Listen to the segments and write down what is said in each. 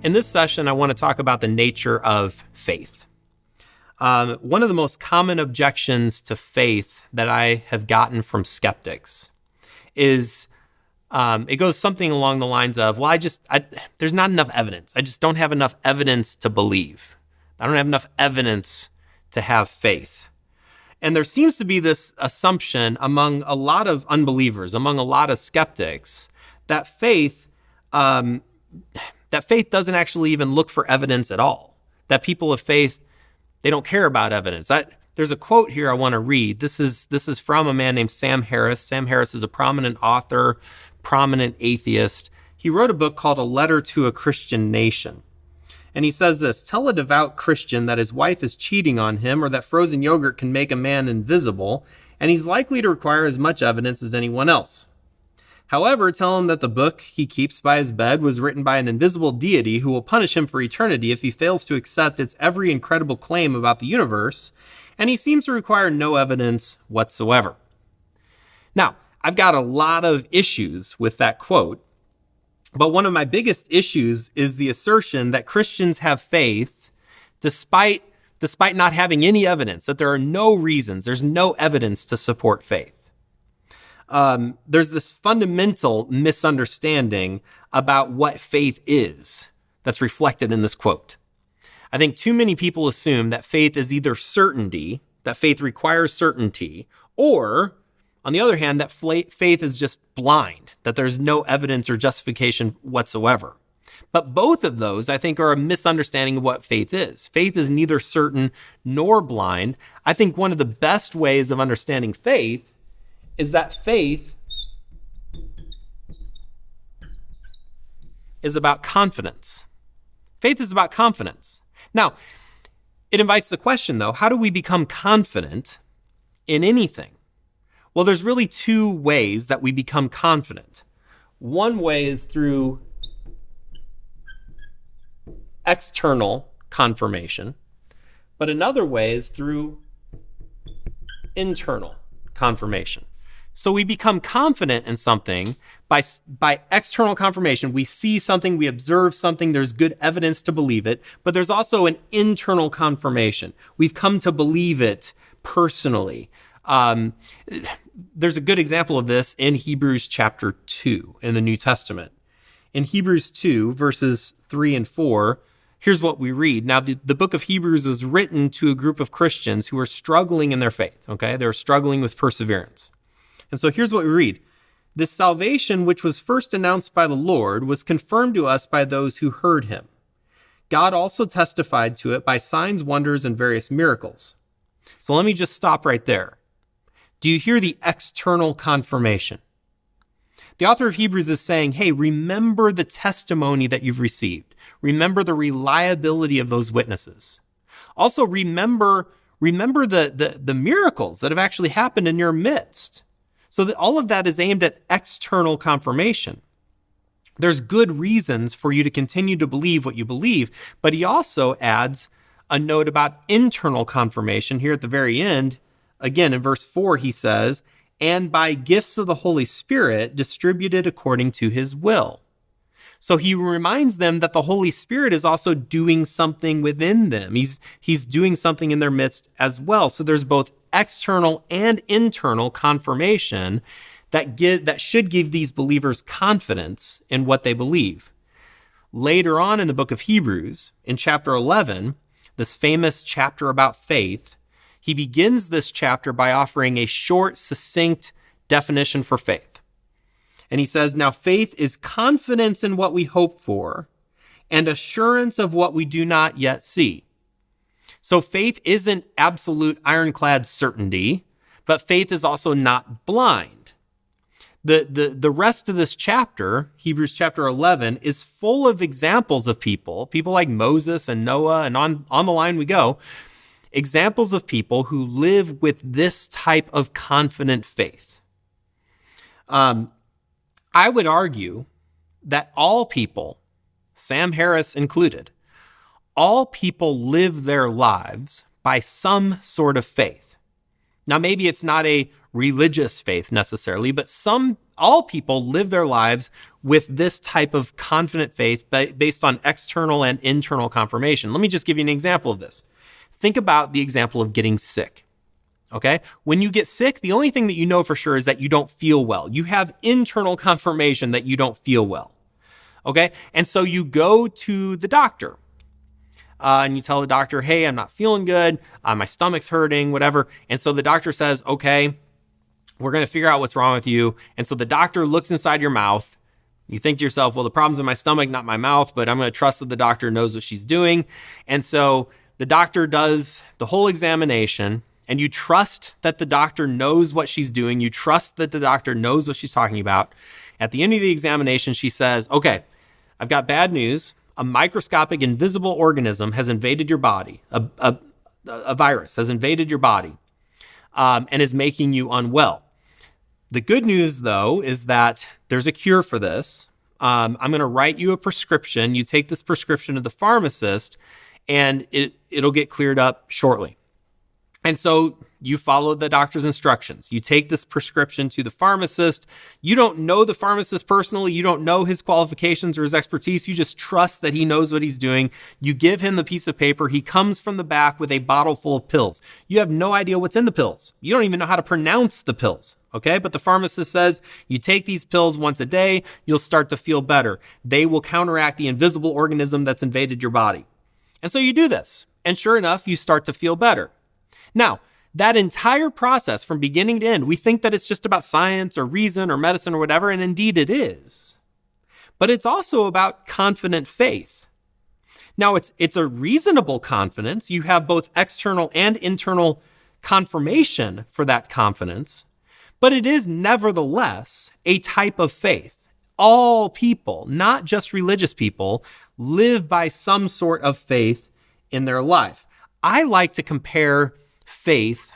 In this session, I want to talk about the nature of faith. One of the most common objections to faith that I have gotten from skeptics is it goes something along the lines of, well, there's not enough evidence. I just don't have enough evidence to believe. I don't have enough evidence to have faith. And there seems to be this assumption among a lot of unbelievers, among a lot of skeptics, that faith doesn't actually even look for evidence at all. That people of faith, they don't care about evidence. There's a quote here I want to read. This is from a man named Sam Harris. Sam Harris is a prominent author, prominent atheist. He wrote a book called A Letter to a Christian Nation. And he says this: tell a devout Christian that his wife is cheating on him or that frozen yogurt can make a man invisible, and he's likely to require as much evidence as anyone else. However, tell him that the book he keeps by his bed was written by an invisible deity who will punish him for eternity if he fails to accept its every incredible claim about the universe, and he seems to require no evidence whatsoever. Now, I've got a lot of issues with that quote, but one of my biggest issues is the assertion that Christians have faith despite not having any evidence, that there are no reasons, there's no evidence to support faith. There's this fundamental misunderstanding about what faith is that's reflected in this quote. I think too many people assume that faith is either certainty, that faith requires certainty, or, on the other hand, that faith is just blind, that there's no evidence or justification whatsoever. But both of those, I think, are a misunderstanding of what faith is. Faith is neither certain nor blind. I think one of the best ways of understanding faith is that faith is about confidence. Faith is about confidence. Now, it invites the question, though, how do we become confident in anything? Well, there's really two ways that we become confident. One way is through external confirmation, but another way is through internal confirmation. So we become confident in something by external confirmation. We see something, we observe something, there's good evidence to believe it, but there's also an internal confirmation. We've come to believe it personally. There's a good example of this in Hebrews chapter 2 in the New Testament. In Hebrews 2, verses 3 and 4, here's what we read. Now, the book of Hebrews was written to a group of Christians who are struggling in their faith, okay? They're struggling with perseverance. And so here's what we read. This salvation, which was first announced by the Lord, was confirmed to us by those who heard him. God also testified to it by signs, wonders, and various miracles. So let me just stop right there. Do you hear the external confirmation? The author of Hebrews is saying, hey, remember the testimony that you've received. Remember the reliability of those witnesses. Also, remember the miracles that have actually happened in your midst. So that all of that is aimed at external confirmation. There's good reasons for you to continue to believe what you believe, but he also adds a note about internal confirmation here at the very end. Again, in verse 4, he says, and by gifts of the Holy Spirit distributed according to his will. So he reminds them that the Holy Spirit is also doing something within them. He's doing something in their midst as well. So there's both external and internal confirmation that should give these believers confidence in what they believe. Later on in the book of Hebrews, in chapter 11, this famous chapter about faith, he begins this chapter by offering a short, succinct definition for faith. And he says, now faith is confidence in what we hope for and assurance of what we do not yet see. So faith isn't absolute ironclad certainty, but faith is also not blind. The rest of this chapter, Hebrews chapter 11, is full of examples of people like Moses and Noah, and on the line we go, examples of people who live with this type of confident faith. I would argue that all people, Sam Harris included, all people live their lives by some sort of faith. Now, maybe it's not a religious faith necessarily, but all people live their lives with this type of confident faith based on external and internal confirmation. Let me just give you an example of this. Think about the example of getting sick. Okay? When you get sick, the only thing that you know for sure is that you don't feel well. You have internal confirmation that you don't feel well. Okay? And so you go to the doctor and you tell the doctor, hey, I'm not feeling good. My stomach's hurting, whatever. And so the doctor says, okay, we're going to figure out what's wrong with you. And so the doctor looks inside your mouth. You think to yourself, well, the problem's in my stomach, not my mouth, but I'm going to trust that the doctor knows what she's doing. And so the doctor does the whole examination, and you trust that the doctor knows what she's doing. You trust that the doctor knows what she's talking about. At the end of the examination, she says, okay, I've got bad news. A microscopic invisible organism has invaded your body. A virus has invaded your body and is making you unwell. The good news, though, is that there's a cure for this. I'm going to write you a prescription. You take this prescription to the pharmacist, and it'll get cleared up shortly. And so you follow the doctor's instructions. You take this prescription to the pharmacist. You don't know the pharmacist personally. You don't know his qualifications or his expertise. You just trust that he knows what he's doing. You give him the piece of paper. He comes from the back with a bottle full of pills. You have no idea what's in the pills. You don't even know how to pronounce the pills. Okay, but the pharmacist says, you take these pills once a day, you'll start to feel better. They will counteract the invisible organism that's invaded your body. And so you do this. And sure enough, you start to feel better. Now, that entire process from beginning to end, we think that it's just about science or reason or medicine or whatever, and indeed it is. But it's also about confident faith. Now, it's a reasonable confidence. You have both external and internal confirmation for that confidence, but it is nevertheless a type of faith. All people, not just religious people, live by some sort of faith in their life. I like to compare faith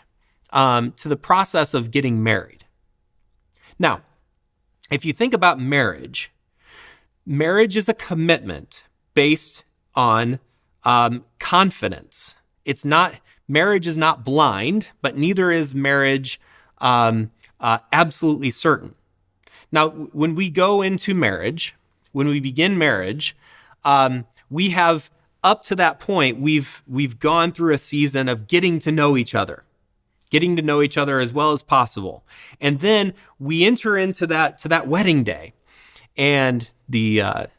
to the process of getting married. Now, if you think about marriage, marriage is a commitment based on confidence. Marriage is not blind, but neither is marriage absolutely certain. Now, when we go into marriage, when we begin marriage, we have up to that point, we've gone through a season of getting to know each other as well as possible. And then we enter into that wedding day, and the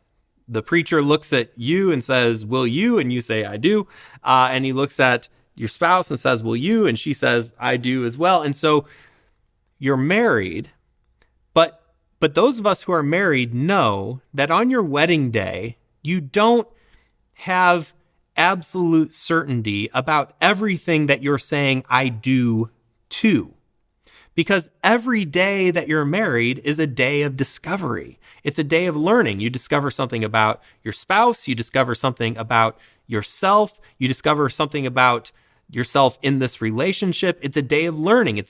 preacher looks at you and says, will you? And you say, I do. And he looks at your spouse and says, will you? And she says, I do as well. And so you're married, but those of us who are married know that on your wedding day, you don't have absolute certainty about everything that you're saying I do to. Because every day that you're married is a day of discovery. It's a day of learning. You discover something about your spouse. You discover something about yourself. You discover something about yourself in this relationship. It's a day of learning.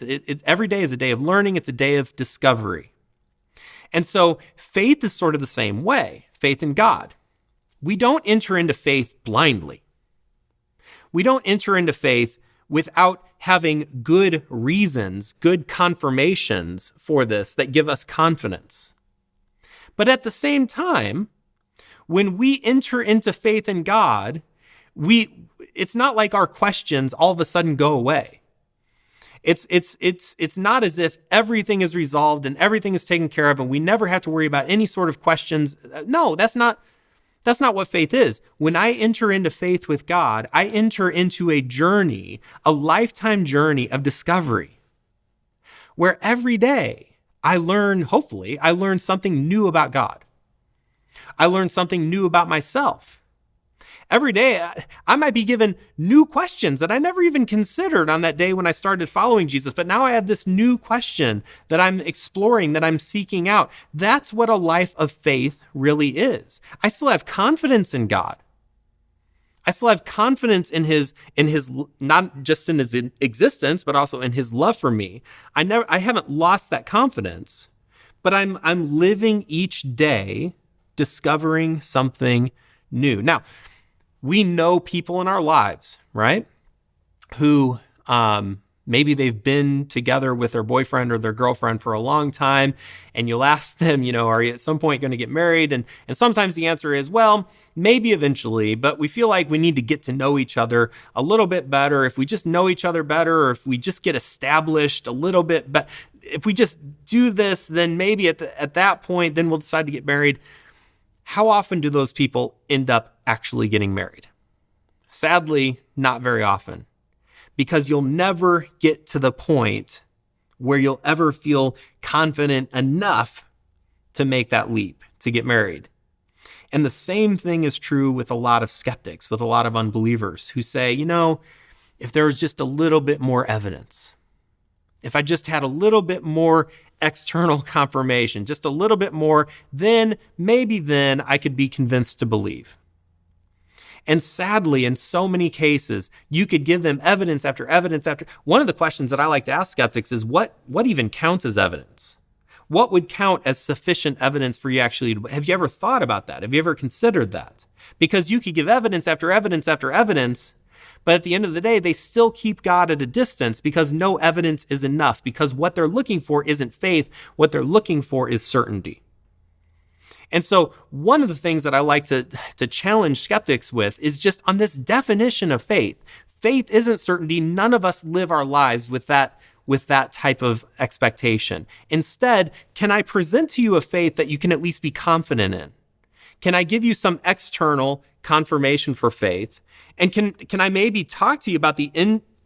Every day is a day of learning. It's a day of discovery. And so faith is sort of the same way. Faith in God. We don't enter into faith blindly. We don't enter into faith without having good reasons, good confirmations for this that give us confidence. But at the same time, when we enter into faith in God, it's not like our questions all of a sudden go away. It's not as if everything is resolved and everything is taken care of and we never have to worry about any sort of questions. No, that's not what faith is. When I enter into faith with God, I enter into a journey, a lifetime journey of discovery, where every day hopefully I learn something new about God. I learn something new about myself. Every day, I might be given new questions that I never even considered on that day when I started following Jesus. But now I have this new question that I'm exploring, that I'm seeking out. That's what a life of faith really is. I still have confidence in God. I still have confidence in his not just in his existence, but also in his love for me. I haven't lost that confidence, but I'm living each day discovering something new. Now, we know people in our lives, right? Who Maybe they've been together with their boyfriend or their girlfriend for a long time, and you'll ask them, are you at some point going to get married? And sometimes the answer is, well, maybe eventually, but we feel like we need to get to know each other a little bit better. If we just know each other better, or if we just get established a little bit, but if we just do this, then maybe at that point, then we'll decide to get married. How often do those people end up actually getting married? Sadly, not very often. Because you'll never get to the point where you'll ever feel confident enough to make that leap, to get married. And the same thing is true with a lot of skeptics, with a lot of unbelievers who say, if there was just a little bit more evidence, if I just had a little bit more external confirmation, just a little bit more, then I could be convinced to believe. And sadly, in so many cases, you could give them evidence after evidence after. One of the questions that I like to ask skeptics is what even counts as evidence? What would count as sufficient evidence for you actually? Have you ever thought about that? Have you ever considered that? Because you could give evidence after evidence after evidence, but at the end of the day, they still keep God at a distance because no evidence is enough, because what they're looking for isn't faith. What they're looking for is certainty. And so one of the things that I like to challenge skeptics with is just on this definition of faith. Faith isn't certainty. None of us live our lives with that type of expectation. Instead, can I present to you a faith that you can at least be confident in? Can I give you some external confirmation for faith? And can I maybe talk to you about the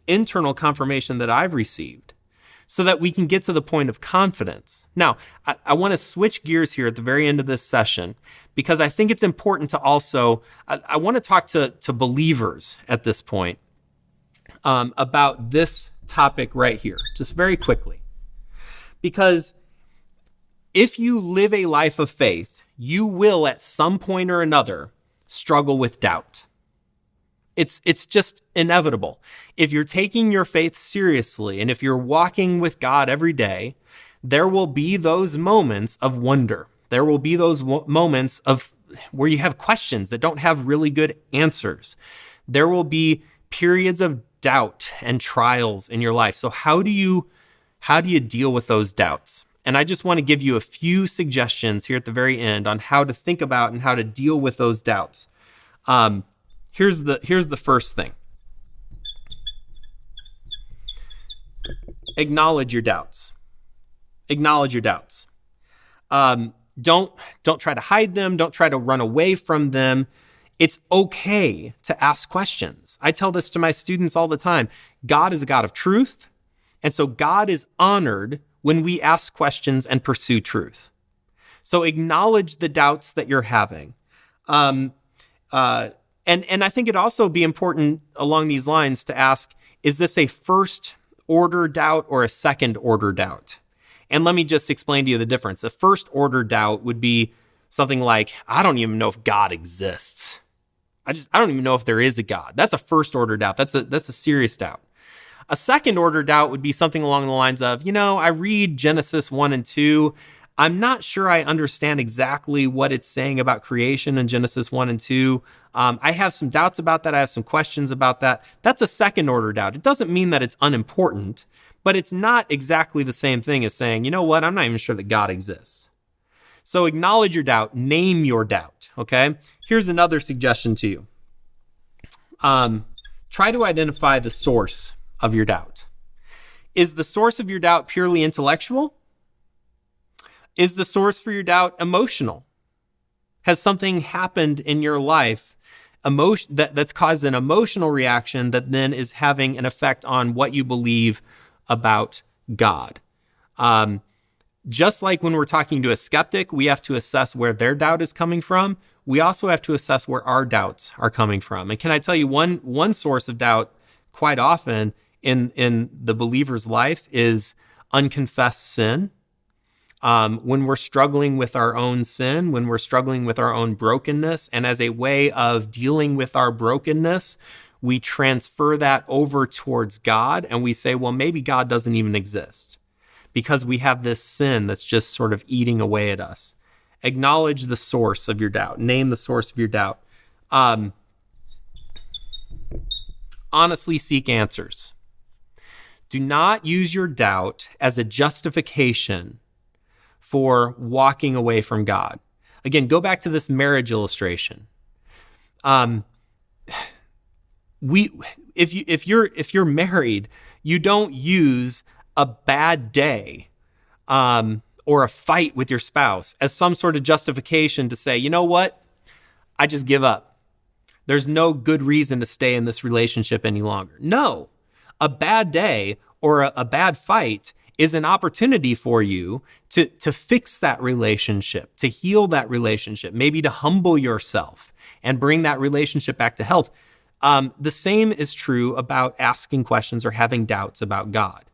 internal confirmation that I've received, so that we can get to the point of confidence? Now, I want to switch gears here at the very end of this session, because I think it's important to also, I want to talk to believers at this point about this topic right here, just very quickly. Because if you live a life of faith, you will at some point or another struggle with doubt. It's just inevitable. If you're taking your faith seriously, and if you're walking with God every day, there will be those moments of wonder. There will be those moments of where you have questions that don't have really good answers. There will be periods of doubt and trials in your life. So how do you deal with those doubts? And I just want to give you a few suggestions here at the very end on how to think about and how to deal with those doubts. Here's the first thing. Acknowledge your doubts. Acknowledge your doubts. Don't try to hide them. Don't try to run away from them. It's okay to ask questions. I tell this to my students all the time. God is a God of truth. And so God is honored when we ask questions and pursue truth. So acknowledge the doubts that you're having. And I think it'd also be important along these lines to ask, is this a first order doubt or a second order doubt? And let me just explain to you the difference. A first order doubt would be something like, I don't even know if God exists. I don't even know if there is a God. That's a first order doubt. That's a serious doubt. A second order doubt would be something along the lines of, I read Genesis 1 and 2. I'm not sure I understand exactly what it's saying about creation in Genesis 1 and 2. I have some doubts about that. I have some questions about that. That's a second order doubt. It doesn't mean that it's unimportant, but it's not exactly the same thing as saying, you know what, I'm not even sure that God exists. So acknowledge your doubt, name your doubt, okay? Here's another suggestion to you. Try to identify the source of your doubt. Is the source of your doubt purely intellectual? Is the source for your doubt emotional? Has something happened in your life that's caused an emotional reaction that then is having an effect on what you believe about God? Just like when we're talking to a skeptic, we have to assess where their doubt is coming from. We also have to assess where our doubts are coming from. And can I tell you one source of doubt quite often in the believer's life is unconfessed sin. When we're struggling with our own sin, when we're struggling with our own brokenness, and as a way of dealing with our brokenness, we transfer that over towards God and we say, well, maybe God doesn't even exist because we have this sin that's just sort of eating away at us. Acknowledge the source of your doubt. Name the source of your doubt. Honestly seek answers. Do not use your doubt as a justification for walking away from God. Again, go back to this marriage illustration. If you're married, you don't use a bad day or a fight with your spouse as some sort of justification to say, you know what? I just give up. There's no good reason to stay in this relationship any longer. No, a bad day or a bad fight is an opportunity for you to fix that relationship, to heal that relationship, maybe to humble yourself and bring that relationship back to health. The same is true about asking questions or having doubts about God.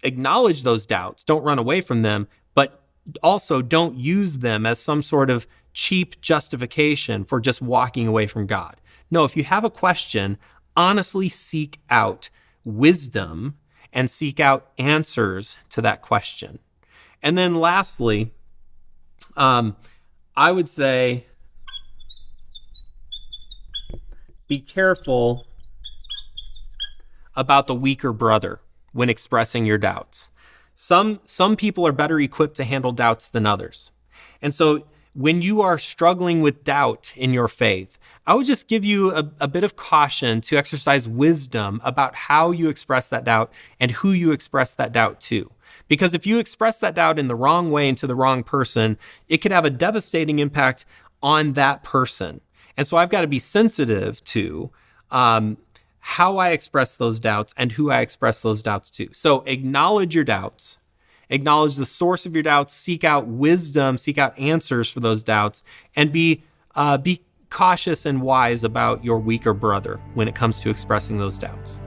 Acknowledge those doubts, don't run away from them, but also don't use them as some sort of cheap justification for just walking away from God. No, if you have a question, honestly seek out wisdom and seek out answers to that question. And then lastly, I would say be careful about the weaker brother when expressing your doubts. Some people are better equipped to handle doubts than others. And so when you are struggling with doubt in your faith, I would just give you a bit of caution to exercise wisdom about how you express that doubt and who you express that doubt to. Because if you express that doubt in the wrong way and to the wrong person, it could have a devastating impact on that person. And so I've got to be sensitive to how I express those doubts and who I express those doubts to. So acknowledge your doubts, acknowledge the source of your doubts, seek out wisdom, seek out answers for those doubts, and be cautious and wise about your weaker brother when it comes to expressing those doubts.